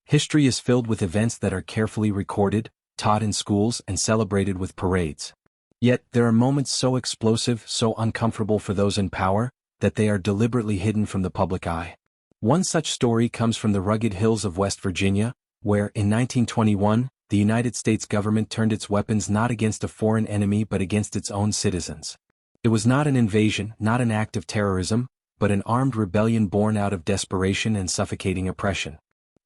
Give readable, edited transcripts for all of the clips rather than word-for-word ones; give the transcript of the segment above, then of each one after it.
History is filled with events that are carefully recorded, taught in schools, and celebrated with parades. Yet, there are moments so explosive, so uncomfortable for those in power, that they are deliberately hidden from the public eye. One such story comes from the rugged hills of West Virginia, where, in 1921, the United States government turned its weapons not against a foreign enemy but against its own citizens. It was not an invasion, not an act of terrorism, but an armed rebellion born out of desperation and suffocating oppression.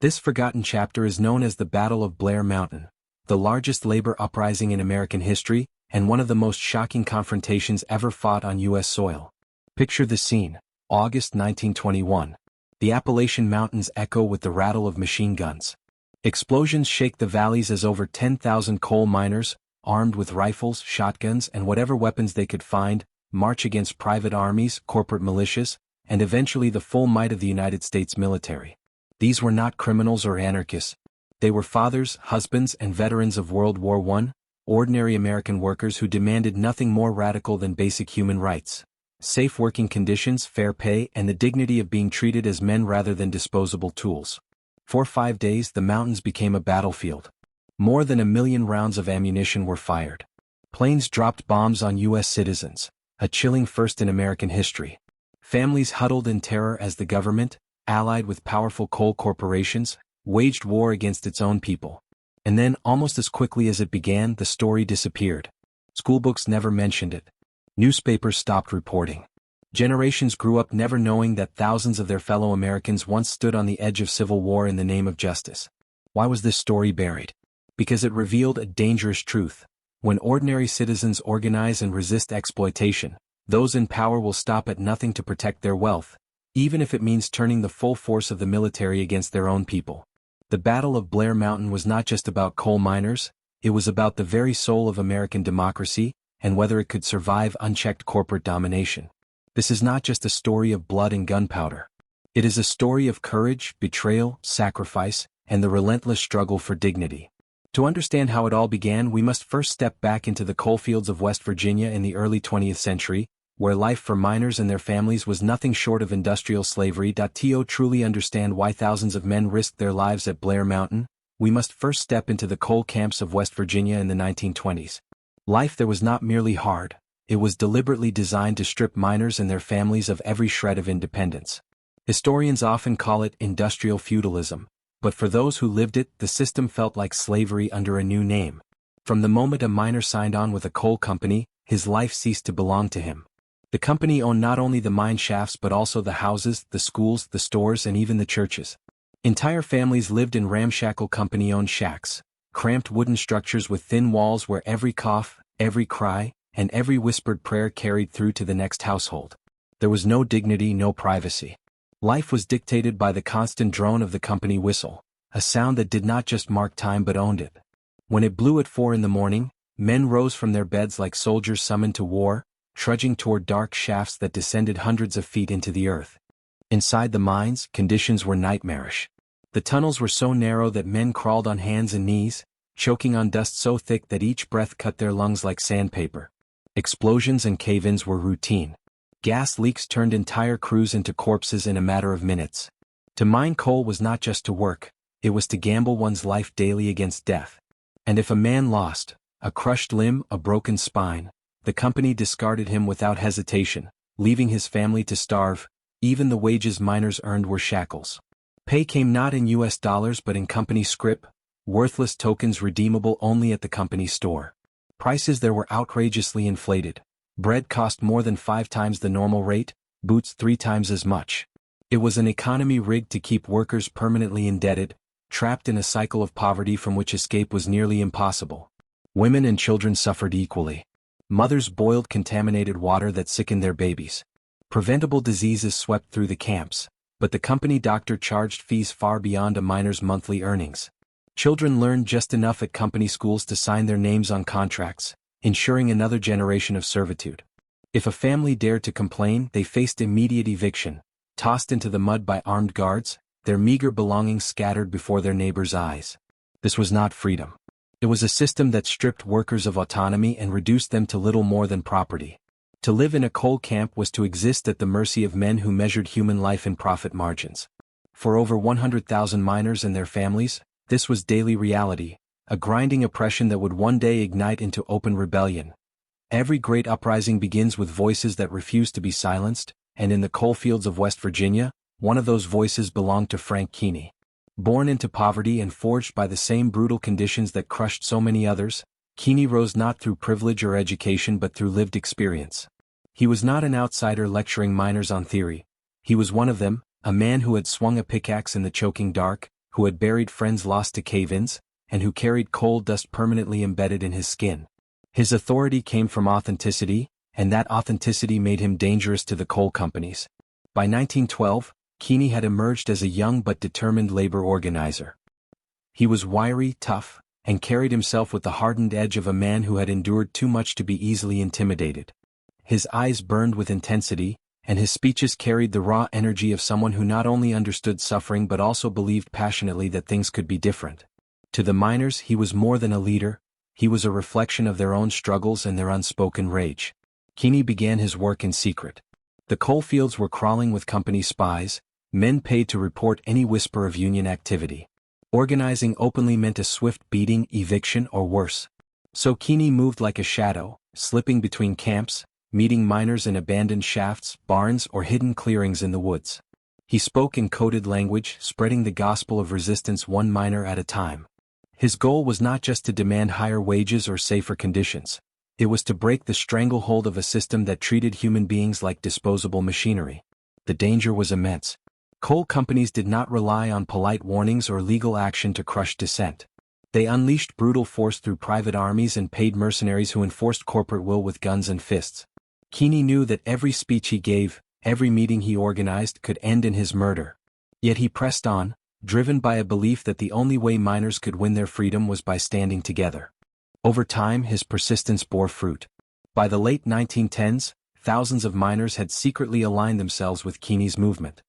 This forgotten chapter is known as the Battle of Blair Mountain, the largest labor uprising in American history, and one of the most shocking confrontations ever fought on U.S. soil. Picture the scene, August 1921. The Appalachian Mountains echo with the rattle of machine guns. Explosions shake the valleys as over 10,000 coal miners, armed with rifles, shotguns, and whatever weapons they could find, march against private armies, corporate militias, and eventually the full might of the United States military. These were not criminals or anarchists. They were fathers, husbands, and veterans of World War I, ordinary American workers who demanded nothing more radical than basic human rights, safe working conditions, fair pay, and the dignity of being treated as men rather than disposable tools. For 5 days, the mountains became a battlefield. More than 1 million rounds of ammunition were fired. Planes dropped bombs on U.S. citizens, a chilling first in American history. Families huddled in terror as the government, allied with powerful coal corporations, waged war against its own people. And then, almost as quickly as it began, the story disappeared. Schoolbooks never mentioned it. Newspapers stopped reporting. Generations grew up never knowing that thousands of their fellow Americans once stood on the edge of civil war in the name of justice. Why was this story buried? Because it revealed a dangerous truth. When ordinary citizens organize and resist exploitation, those in power will stop at nothing to protect their wealth, even if it means turning the full force of the military against their own people. The Battle of Blair Mountain was not just about coal miners, it was about the very soul of American democracy, and whether it could survive unchecked corporate domination. This is not just a story of blood and gunpowder. It is a story of courage, betrayal, sacrifice, and the relentless struggle for dignity. To understand how it all began, we must first step back into the coalfields of West Virginia in the early 20th century, where life for miners and their families was nothing short of industrial slavery. To truly understand why thousands of men risked their lives at Blair Mountain, we must first step into the coal camps of West Virginia in the 1920s. Life there was not merely hard, it was deliberately designed to strip miners and their families of every shred of independence. Historians often call it industrial feudalism, but for those who lived it, the system felt like slavery under a new name. From the moment a miner signed on with a coal company, his life ceased to belong to him. The company owned not only the mine shafts but also the houses, the schools, the stores, and even the churches. Entire families lived in ramshackle company-owned shacks, cramped wooden structures with thin walls where every cough, every cry, and every whispered prayer carried through to the next household. There was no dignity, no privacy. Life was dictated by the constant drone of the company whistle, a sound that did not just mark time but owned it. When it blew at 4 a.m, men rose from their beds like soldiers summoned to war, trudging toward dark shafts that descended hundreds of feet into the earth. Inside the mines, conditions were nightmarish. The tunnels were so narrow that men crawled on hands and knees, choking on dust so thick that each breath cut their lungs like sandpaper. Explosions and cave-ins were routine. Gas leaks turned entire crews into corpses in a matter of minutes. To mine coal was not just to work, it was to gamble one's life daily against death. And if a man lost, a crushed limb, a broken spine, the company discarded him without hesitation, leaving his family to starve. Even the wages miners earned were shackles. Pay came not in US dollars but in company scrip, worthless tokens redeemable only at the company store. Prices there were outrageously inflated. Bread cost more than 5 times the normal rate, boots 3 times as much. It was an economy rigged to keep workers permanently indebted, trapped in a cycle of poverty from which escape was nearly impossible. Women and children suffered equally. Mothers boiled contaminated water that sickened their babies. Preventable diseases swept through the camps, but the company doctor charged fees far beyond a miner's monthly earnings. Children learned just enough at company schools to sign their names on contracts, ensuring another generation of servitude. If a family dared to complain, they faced immediate eviction, tossed into the mud by armed guards, their meager belongings scattered before their neighbors' eyes. This was not freedom. It was a system that stripped workers of autonomy and reduced them to little more than property. To live in a coal camp was to exist at the mercy of men who measured human life in profit margins. For over 100,000 miners and their families, this was daily reality, a grinding oppression that would one day ignite into open rebellion. Every great uprising begins with voices that refuse to be silenced, and in the coalfields of West Virginia, one of those voices belonged to Frank Keeney. Born into poverty and forged by the same brutal conditions that crushed so many others, Keeney rose not through privilege or education but through lived experience. He was not an outsider lecturing miners on theory. He was one of them, a man who had swung a pickaxe in the choking dark, who had buried friends lost to cave-ins, and who carried coal dust permanently embedded in his skin. His authority came from authenticity, and that authenticity made him dangerous to the coal companies. By 1912, Keeney had emerged as a young but determined labor organizer. He was wiry, tough, and carried himself with the hardened edge of a man who had endured too much to be easily intimidated. His eyes burned with intensity, and his speeches carried the raw energy of someone who not only understood suffering but also believed passionately that things could be different. To the miners he was more than a leader, he was a reflection of their own struggles and their unspoken rage. Keeney began his work in secret. The coalfields were crawling with company spies, men paid to report any whisper of union activity. Organizing openly meant a swift beating, eviction, or worse. So Keeney moved like a shadow, slipping between camps, meeting miners in abandoned shafts, barns, or hidden clearings in the woods. He spoke in coded language, spreading the gospel of resistance one miner at a time. His goal was not just to demand higher wages or safer conditions. It was to break the stranglehold of a system that treated human beings like disposable machinery. The danger was immense. Coal companies did not rely on polite warnings or legal action to crush dissent. They unleashed brutal force through private armies and paid mercenaries who enforced corporate will with guns and fists. Keeney knew that every speech he gave, every meeting he organized could end in his murder. Yet he pressed on, driven by a belief that the only way miners could win their freedom was by standing together. Over time his persistence bore fruit. By the late 1910s, thousands of miners had secretly aligned themselves with Keeney's movement.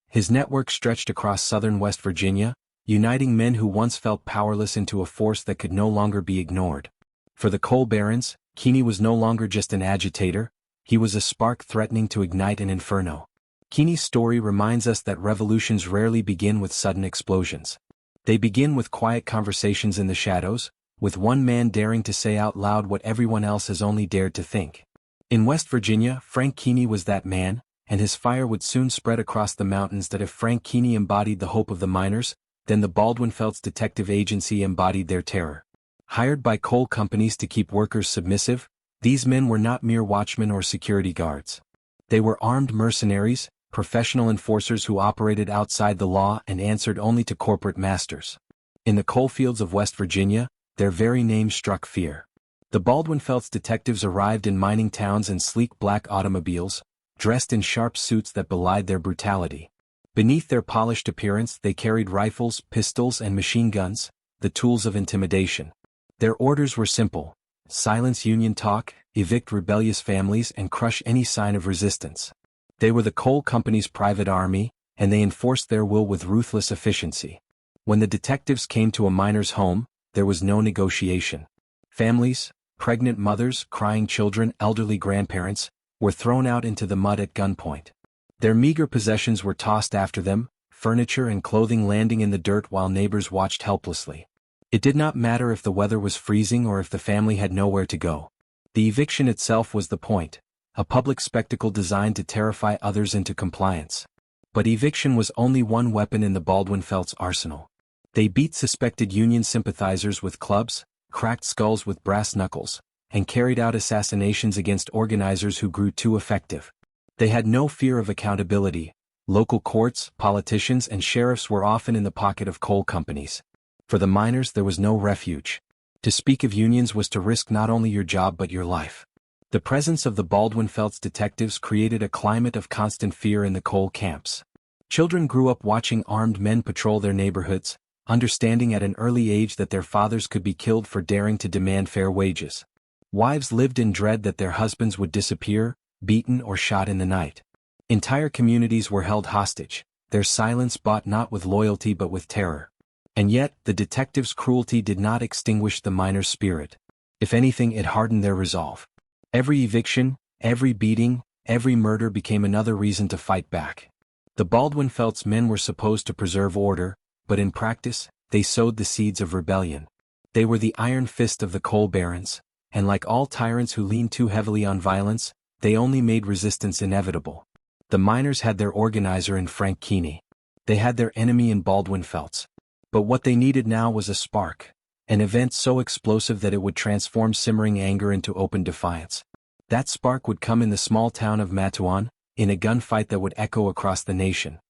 His network stretched across southern West Virginia, uniting men who once felt powerless into a force that could no longer be ignored. For the coal barons, Keeney was no longer just an agitator, he was a spark threatening to ignite an inferno. Keeney's story reminds us that revolutions rarely begin with sudden explosions. They begin with quiet conversations in the shadows, with one man daring to say out loud what everyone else has only dared to think. In West Virginia, Frank Keeney was that man, and his fire would soon spread across the mountains that if Frank Keeney embodied the hope of the miners, then the Baldwin-Felts detective agency embodied their terror. Hired by coal companies to keep workers submissive, these men were not mere watchmen or security guards. They were armed mercenaries, professional enforcers who operated outside the law and answered only to corporate masters. In the coalfields of West Virginia, their very name struck fear. The Baldwin-Felts detectives arrived in mining towns in sleek black automobiles, dressed in sharp suits that belied their brutality. Beneath their polished appearance they carried rifles, pistols, and machine guns, the tools of intimidation. Their orders were simple: silence union talk, evict rebellious families, and crush any sign of resistance. They were the coal company's private army, and they enforced their will with ruthless efficiency. When the detectives came to a miner's home, there was no negotiation. Families, pregnant mothers, crying children, elderly grandparents, were thrown out into the mud at gunpoint. Their meager possessions were tossed after them, furniture and clothing landing in the dirt while neighbors watched helplessly. It did not matter if the weather was freezing or if the family had nowhere to go. The eviction itself was the point, a public spectacle designed to terrify others into compliance. But eviction was only one weapon in the Baldwin-Felts arsenal. They beat suspected Union sympathizers with clubs, cracked skulls with brass knuckles, and carried out assassinations against organizers who grew too effective. They had no fear of accountability. Local courts, politicians, and sheriffs were often in the pocket of coal companies. For the miners there was no refuge. To speak of unions was to risk not only your job but your life. The presence of the Baldwin-Felts detectives created a climate of constant fear in the coal camps. Children grew up watching armed men patrol their neighborhoods, understanding at an early age that their fathers could be killed for daring to demand fair wages. Wives lived in dread that their husbands would disappear, beaten or shot in the night. Entire communities were held hostage, their silence bought not with loyalty but with terror. And yet, the detectives' cruelty did not extinguish the miners' spirit. If anything, it hardened their resolve. Every eviction, every beating, every murder became another reason to fight back. The Baldwin-Felts men were supposed to preserve order, but in practice, they sowed the seeds of rebellion. They were the iron fist of the coal barons, and like all tyrants who lean too heavily on violence, they only made resistance inevitable. The miners had their organizer in Frank Keeney. They had their enemy in Baldwin-Felts. But what they needed now was a spark, an event so explosive that it would transform simmering anger into open defiance. That spark would come in the small town of Matewan, in a gunfight that would echo across the nation.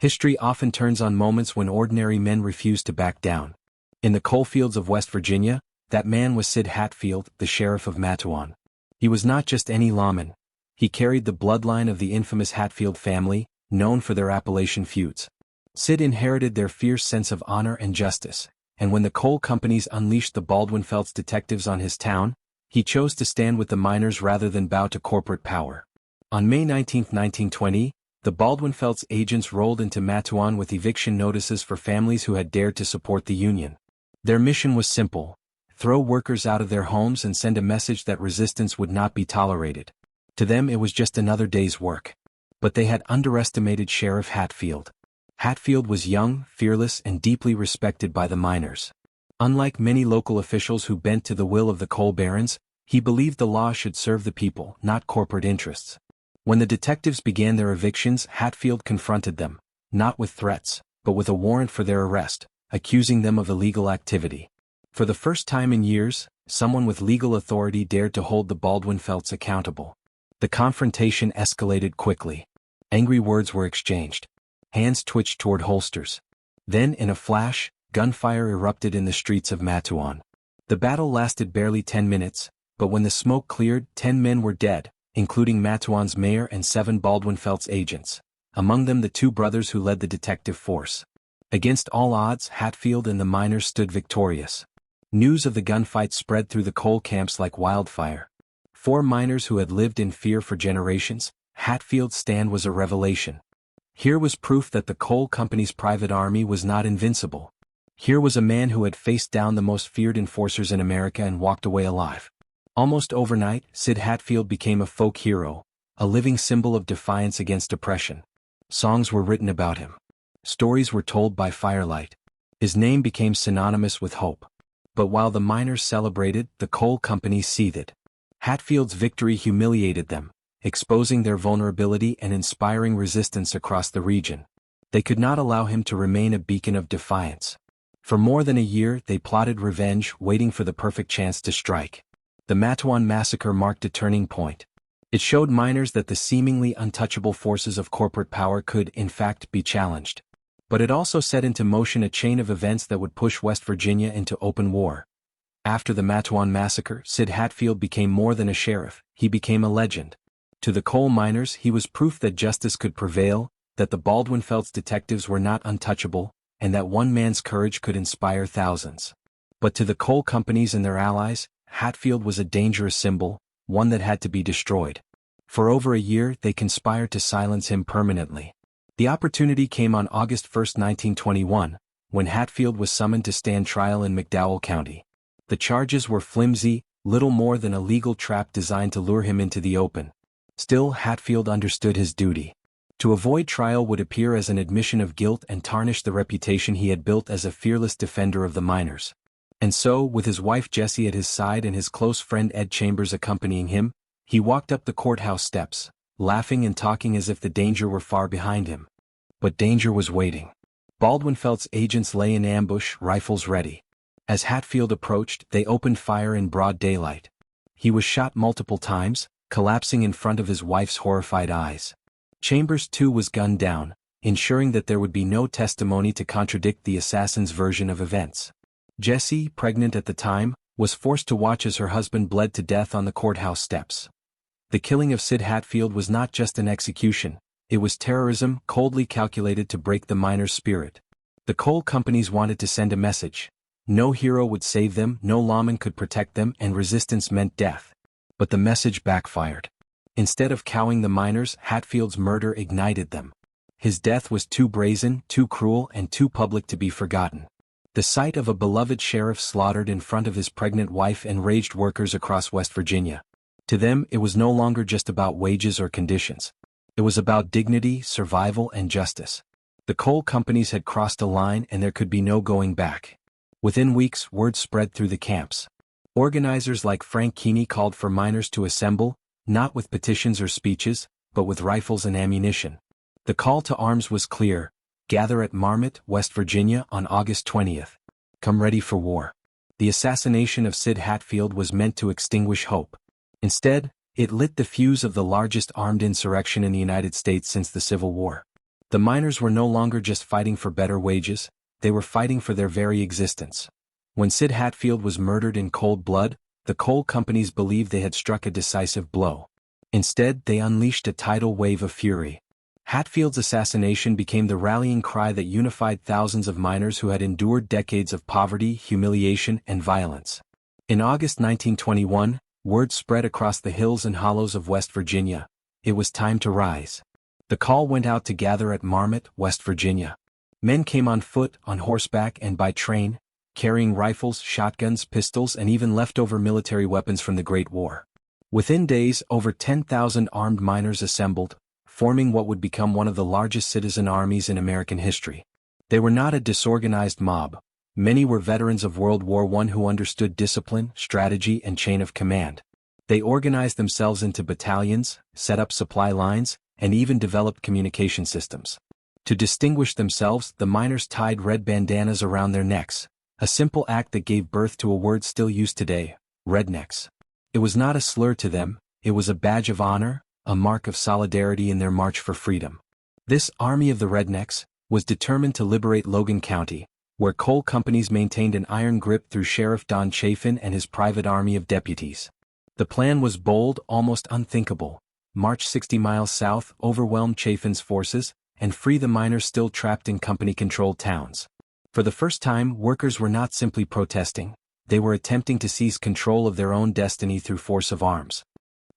History often turns on moments when ordinary men refuse to back down. In the coalfields of West Virginia, that man was Sid Hatfield, the sheriff of Matewan. He was not just any lawman. He carried the bloodline of the infamous Hatfield family, known for their Appalachian feuds. Sid inherited their fierce sense of honor and justice, and when the coal companies unleashed the Baldwin-Felts detectives on his town, he chose to stand with the miners rather than bow to corporate power. On May 19, 1920, the Baldwin-Felts agents rolled into Matewan with eviction notices for families who had dared to support the Union. Their mission was simple: throw workers out of their homes and send a message that resistance would not be tolerated. To them it was just another day's work. But they had underestimated Sheriff Hatfield. Hatfield was young, fearless, and deeply respected by the miners. Unlike many local officials who bent to the will of the coal barons, he believed the law should serve the people, not corporate interests. When the detectives began their evictions, Hatfield confronted them, not with threats, but with a warrant for their arrest, accusing them of illegal activity. For the first time in years, someone with legal authority dared to hold the Baldwin-Felts accountable. The confrontation escalated quickly. Angry words were exchanged. Hands twitched toward holsters. Then, in a flash, gunfire erupted in the streets of Matewan. The battle lasted barely 10 minutes, but when the smoke cleared, 10 men were dead, including Matewan's mayor and 7 Baldwin-Felts agents, among them the 2 brothers who led the detective force. Against all odds, Hatfield and the miners stood victorious. News of the gunfight spread through the coal camps like wildfire. 4 miners who had lived in fear for generations, Hatfield's stand was a revelation. Here was proof that the coal company's private army was not invincible. Here was a man who had faced down the most feared enforcers in America and walked away alive. Almost overnight, Sid Hatfield became a folk hero, a living symbol of defiance against oppression. Songs were written about him. Stories were told by firelight. His name became synonymous with hope. But while the miners celebrated, the coal company seethed. Hatfield's victory humiliated them, exposing their vulnerability and inspiring resistance across the region. They could not allow him to remain a beacon of defiance. For more than a year, they plotted revenge, waiting for the perfect chance to strike. The Matewan Massacre marked a turning point. It showed miners that the seemingly untouchable forces of corporate power could, in fact, be challenged. But it also set into motion a chain of events that would push West Virginia into open war. After the Matewan Massacre, Sid Hatfield became more than a sheriff, he became a legend. To the coal miners, he was proof that justice could prevail, that the Baldwin-Felts detectives were not untouchable, and that one man's courage could inspire thousands. But to the coal companies and their allies, Hatfield was a dangerous symbol, one that had to be destroyed. For over a year, they conspired to silence him permanently. The opportunity came on August 1, 1921, when Hatfield was summoned to stand trial in McDowell County. The charges were flimsy, little more than a legal trap designed to lure him into the open. Still, Hatfield understood his duty. To avoid trial would appear as an admission of guilt and tarnish the reputation he had built as a fearless defender of the miners. And so, with his wife Jessie at his side and his close friend Ed Chambers accompanying him, he walked up the courthouse steps, laughing and talking as if the danger were far behind him. But danger was waiting. Baldwin-Felts agents lay in ambush, rifles ready. As Hatfield approached, they opened fire in broad daylight. He was shot multiple times, collapsing in front of his wife's horrified eyes. Chambers too was gunned down, ensuring that there would be no testimony to contradict the assassin's version of events. Jessie, pregnant at the time, was forced to watch as her husband bled to death on the courthouse steps. The killing of Sid Hatfield was not just an execution, it was terrorism coldly calculated to break the miners' spirit. The coal companies wanted to send a message. No hero would save them, no lawman could protect them, and resistance meant death. But the message backfired. Instead of cowing the miners, Hatfield's murder ignited them. His death was too brazen, too cruel, and too public to be forgotten. The sight of a beloved sheriff slaughtered in front of his pregnant wife enraged workers across West Virginia. To them, it was no longer just about wages or conditions. It was about dignity, survival, and justice. The coal companies had crossed a line and there could be no going back. Within weeks, word spread through the camps. Organizers like Frank Keeney called for miners to assemble, not with petitions or speeches, but with rifles and ammunition. The call to arms was clear: gather at Marmot, West Virginia on August 20th. Come ready for war. The assassination of Sid Hatfield was meant to extinguish hope. Instead, it lit the fuse of the largest armed insurrection in the United States since the Civil War. The miners were no longer just fighting for better wages, they were fighting for their very existence. When Sid Hatfield was murdered in cold blood, the coal companies believed they had struck a decisive blow. Instead, they unleashed a tidal wave of fury. Hatfield's assassination became the rallying cry that unified thousands of miners who had endured decades of poverty, humiliation, and violence. In August 1921, word spread across the hills and hollows of West Virginia. It was time to rise. The call went out to gather at Marmot, West Virginia. Men came on foot, on horseback, and by train, carrying rifles, shotguns, pistols, and even leftover military weapons from the Great War. Within days, over 10,000 armed miners assembled, forming what would become one of the largest citizen armies in American history. They were not a disorganized mob. Many were veterans of World War I who understood discipline, strategy, and chain of command. They organized themselves into battalions, set up supply lines, and even developed communication systems. To distinguish themselves, the miners tied red bandanas around their necks, a simple act that gave birth to a word still used today: rednecks. It was not a slur to them, it was a badge of honor, a mark of solidarity in their march for freedom. This Army of the Rednecks was determined to liberate Logan County, where coal companies maintained an iron grip through Sheriff Don Chafin and his private army of deputies. The plan was bold, almost unthinkable: march 60 miles south, overwhelm Chafin's forces, and free the miners still trapped in company-controlled towns. For the first time, workers were not simply protesting, they were attempting to seize control of their own destiny through force of arms.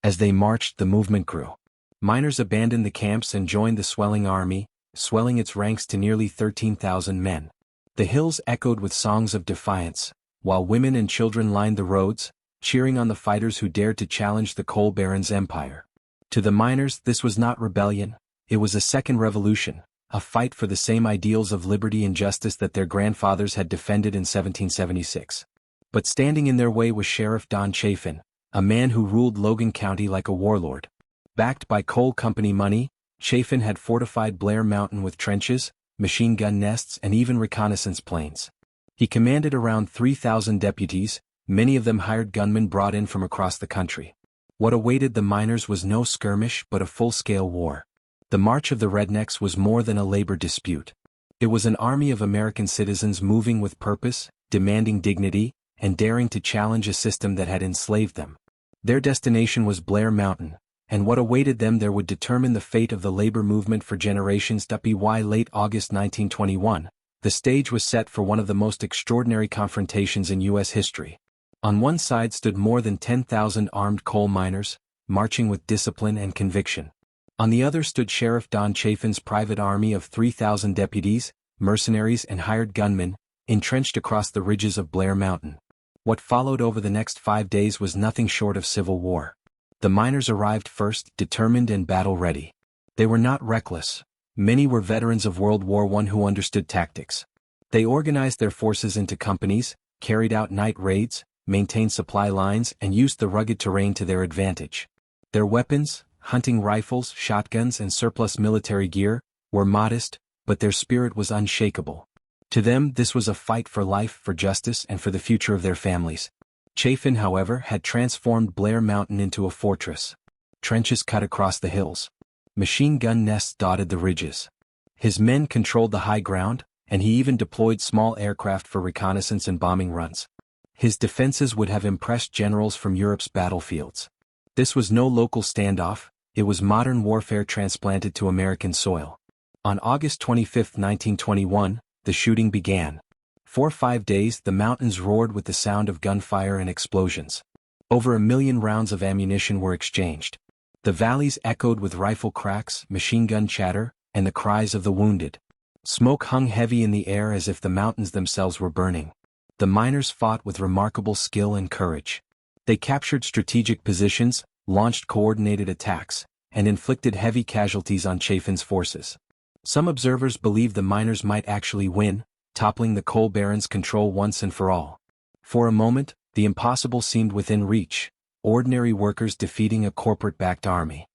As they marched, the movement grew. Miners abandoned the camps and joined the swelling army, swelling its ranks to nearly 13,000 men. The hills echoed with songs of defiance, while women and children lined the roads, cheering on the fighters who dared to challenge the coal barons' empire. To the miners, this was not rebellion, it was a second revolution, a fight for the same ideals of liberty and justice that their grandfathers had defended in 1776. But standing in their way was Sheriff Don Chafin, a man who ruled Logan County like a warlord. Backed by coal company money, Chafin had fortified Blair Mountain with trenches, machine gun nests, and even reconnaissance planes. He commanded around 3,000 deputies, many of them hired gunmen brought in from across the country. What awaited the miners was no skirmish but a full-scale war. The March of the Rednecks was more than a labor dispute. It was an army of American citizens moving with purpose, demanding dignity, and daring to challenge a system that had enslaved them. Their destination was Blair Mountain, and what awaited them there would determine the fate of the labor movement for generations. By late August 1921, the stage was set for one of the most extraordinary confrontations in U.S. history. On one side stood more than 10,000 armed coal miners, marching with discipline and conviction. On the other stood Sheriff Don Chafin's private army of 3,000 deputies, mercenaries, and hired gunmen, entrenched across the ridges of Blair Mountain. What followed over the next 5 days was nothing short of civil war. The miners arrived first, determined and battle-ready. They were not reckless. Many were veterans of World War I who understood tactics. They organized their forces into companies, carried out night raids, maintained supply lines, and used the rugged terrain to their advantage. Their weapons, hunting rifles, shotguns, and surplus military gear, were modest, but their spirit was unshakable. To them, this was a fight for life, for justice, and for the future of their families. Chafin, however, had transformed Blair Mountain into a fortress. Trenches cut across the hills. Machine gun nests dotted the ridges. His men controlled the high ground, and he even deployed small aircraft for reconnaissance and bombing runs. His defenses would have impressed generals from Europe's battlefields. This was no local standoff, it was modern warfare transplanted to American soil. On August 25, 1921, the shooting began. For 5 days, the mountains roared with the sound of gunfire and explosions. Over 1 million rounds of ammunition were exchanged. The valleys echoed with rifle cracks, machine gun chatter, and the cries of the wounded. Smoke hung heavy in the air as if the mountains themselves were burning. The miners fought with remarkable skill and courage. They captured strategic positions, launched coordinated attacks, and inflicted heavy casualties on Chafin's forces. Some observers believed the miners might actually win, toppling the coal barons' control once and for all. For a moment, the impossible seemed within reach, ordinary workers defeating a corporate-backed army.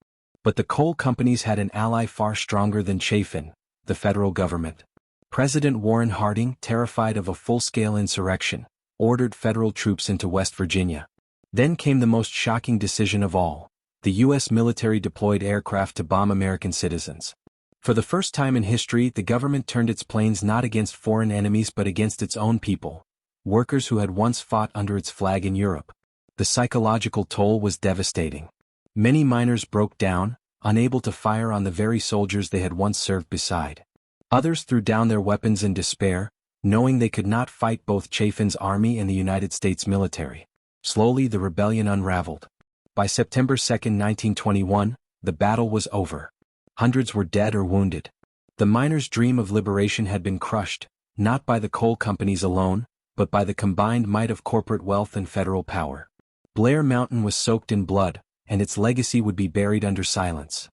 But the coal companies had an ally far stronger than Chafin, the federal government. President Warren Harding, terrified of a full-scale insurrection, ordered federal troops into West Virginia. Then came the most shocking decision of all. The U.S. military deployed aircraft to bomb American citizens. For the first time in history, the government turned its planes not against foreign enemies but against its own people, workers who had once fought under its flag in Europe. The psychological toll was devastating. Many miners broke down, unable to fire on the very soldiers they had once served beside. Others threw down their weapons in despair, knowing they could not fight both Chafin's army and the United States military. Slowly the rebellion unraveled. By September 2, 1921, the battle was over. Hundreds were dead or wounded. The miners' dream of liberation had been crushed, not by the coal companies alone, but by the combined might of corporate wealth and federal power. Blair Mountain was soaked in blood, and its legacy would be buried under silence.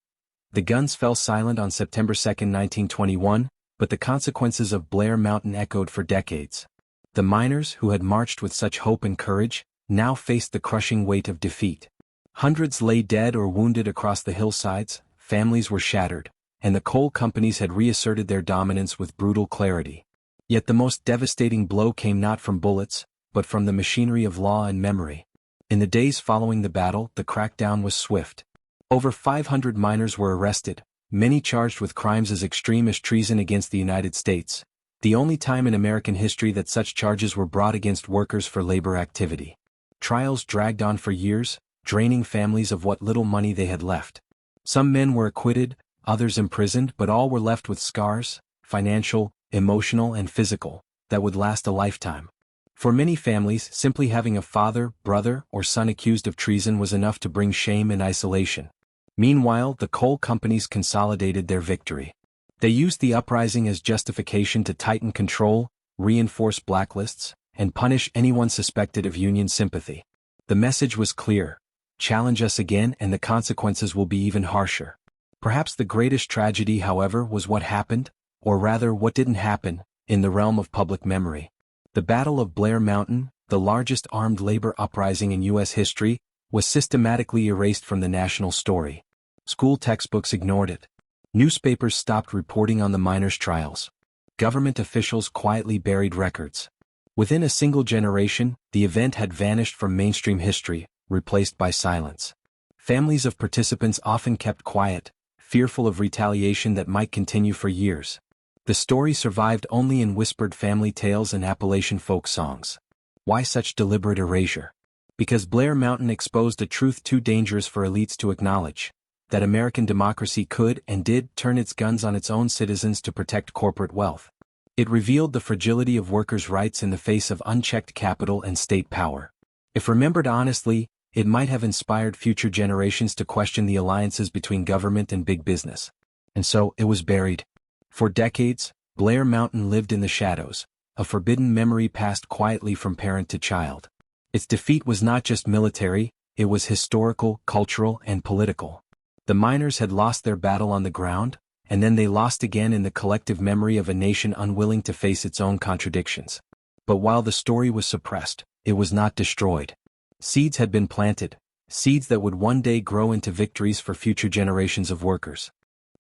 The guns fell silent on September 2, 1921, but the consequences of Blair Mountain echoed for decades. The miners, who had marched with such hope and courage, now faced the crushing weight of defeat. Hundreds lay dead or wounded across the hillsides, families were shattered, and the coal companies had reasserted their dominance with brutal clarity. Yet the most devastating blow came not from bullets, but from the machinery of law and memory. In the days following the battle, the crackdown was swift. Over 500 miners were arrested, many charged with crimes as extreme as treason against the United States, the only time in American history that such charges were brought against workers for labor activity. Trials dragged on for years, draining families of what little money they had left. Some men were acquitted, others imprisoned, but all were left with scars, financial, emotional, and physical, that would last a lifetime. For many families, simply having a father, brother, or son accused of treason was enough to bring shame and isolation. Meanwhile, the coal companies consolidated their victory. They used the uprising as justification to tighten control, reinforce blacklists, and punish anyone suspected of Union sympathy. The message was clear: challenge us again and the consequences will be even harsher. Perhaps the greatest tragedy, however, was what happened, or rather what didn't happen, in the realm of public memory. The Battle of Blair Mountain, the largest armed labor uprising in U.S. history, was systematically erased from the national story. School textbooks ignored it. Newspapers stopped reporting on the miners' trials. Government officials quietly buried records. Within a single generation, the event had vanished from mainstream history, replaced by silence. Families of participants often kept quiet, fearful of retaliation that might continue for years. The story survived only in whispered family tales and Appalachian folk songs. Why such deliberate erasure? Because Blair Mountain exposed a truth too dangerous for elites to acknowledge: that American democracy could and did turn its guns on its own citizens to protect corporate wealth. It revealed the fragility of workers' rights in the face of unchecked capital and state power. If remembered honestly, it might have inspired future generations to question the alliances between government and big business. And so, it was buried. For decades, Blair Mountain lived in the shadows, a forbidden memory passed quietly from parent to child. Its defeat was not just military, it was historical, cultural, and political. The miners had lost their battle on the ground, and then they lost again in the collective memory of a nation unwilling to face its own contradictions. But while the story was suppressed, it was not destroyed. Seeds had been planted, seeds that would one day grow into victories for future generations of workers.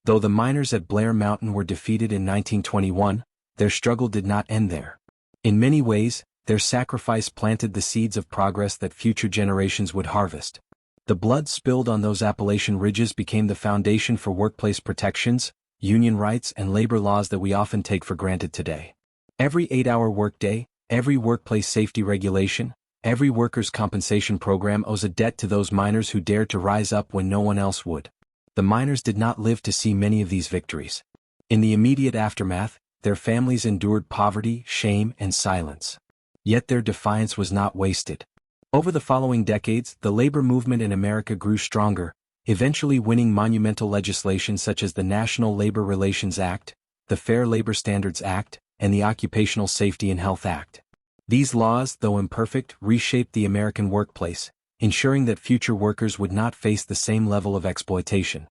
Though the miners at Blair Mountain were defeated in 1921, their struggle did not end there. In many ways, their sacrifice planted the seeds of progress that future generations would harvest. The blood spilled on those Appalachian ridges became the foundation for workplace protections, union rights, and labor laws that we often take for granted today. Every 8-hour workday, every workplace safety regulation, every workers' compensation program owes a debt to those miners who dared to rise up when no one else would. The miners did not live to see many of these victories. In the immediate aftermath, their families endured poverty, shame, and silence. Yet their defiance was not wasted. Over the following decades, the labor movement in America grew stronger, eventually winning monumental legislation such as the National Labor Relations Act, the Fair Labor Standards Act, and the Occupational Safety and Health Act. These laws, though imperfect, reshaped the American workplace, ensuring that future workers would not face the same level of exploitation.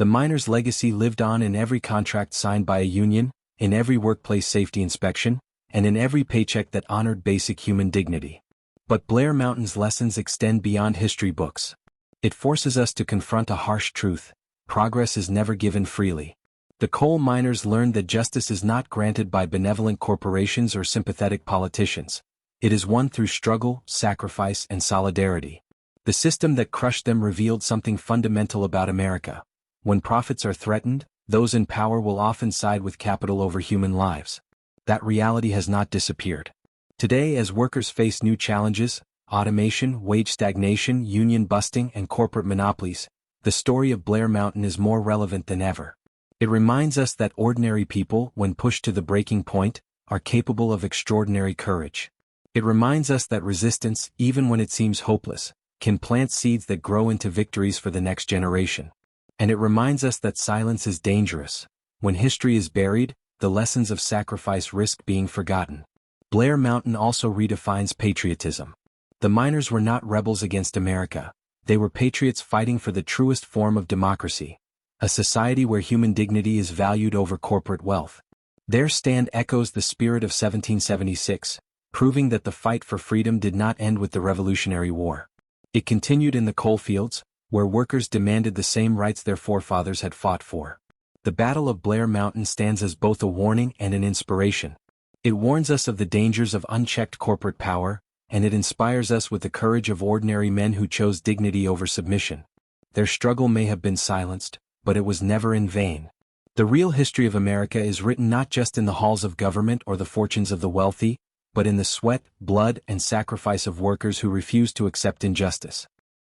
The miners' legacy lived on in every contract signed by a union, in every workplace safety inspection, and in every paycheck that honored basic human dignity. But Blair Mountain's lessons extend beyond history books. It forces us to confront a harsh truth: progress is never given freely. The coal miners learned that justice is not granted by benevolent corporations or sympathetic politicians. It is won through struggle, sacrifice, and solidarity. The system that crushed them revealed something fundamental about America. When profits are threatened, those in power will often side with capital over human lives. That reality has not disappeared. Today, as workers face new challenges, automation, wage stagnation, union busting, and corporate monopolies, the story of Blair Mountain is more relevant than ever. It reminds us that ordinary people, when pushed to the breaking point, are capable of extraordinary courage. It reminds us that resistance, even when it seems hopeless, can plant seeds that grow into victories for the next generation. And it reminds us that silence is dangerous. When history is buried, the lessons of sacrifice risk being forgotten. Blair Mountain also redefines patriotism. The miners were not rebels against America. They were patriots fighting for the truest form of democracy, a society where human dignity is valued over corporate wealth. Their stand echoes the spirit of 1776, proving that the fight for freedom did not end with the Revolutionary War. It continued in the coalfields, where workers demanded the same rights their forefathers had fought for. The Battle of Blair Mountain stands as both a warning and an inspiration. It warns us of the dangers of unchecked corporate power, and it inspires us with the courage of ordinary men who chose dignity over submission. Their struggle may have been silenced, but it was never in vain. The real history of America is written not just in the halls of government or the fortunes of the wealthy, but in the sweat, blood, and sacrifice of workers who refused to accept injustice.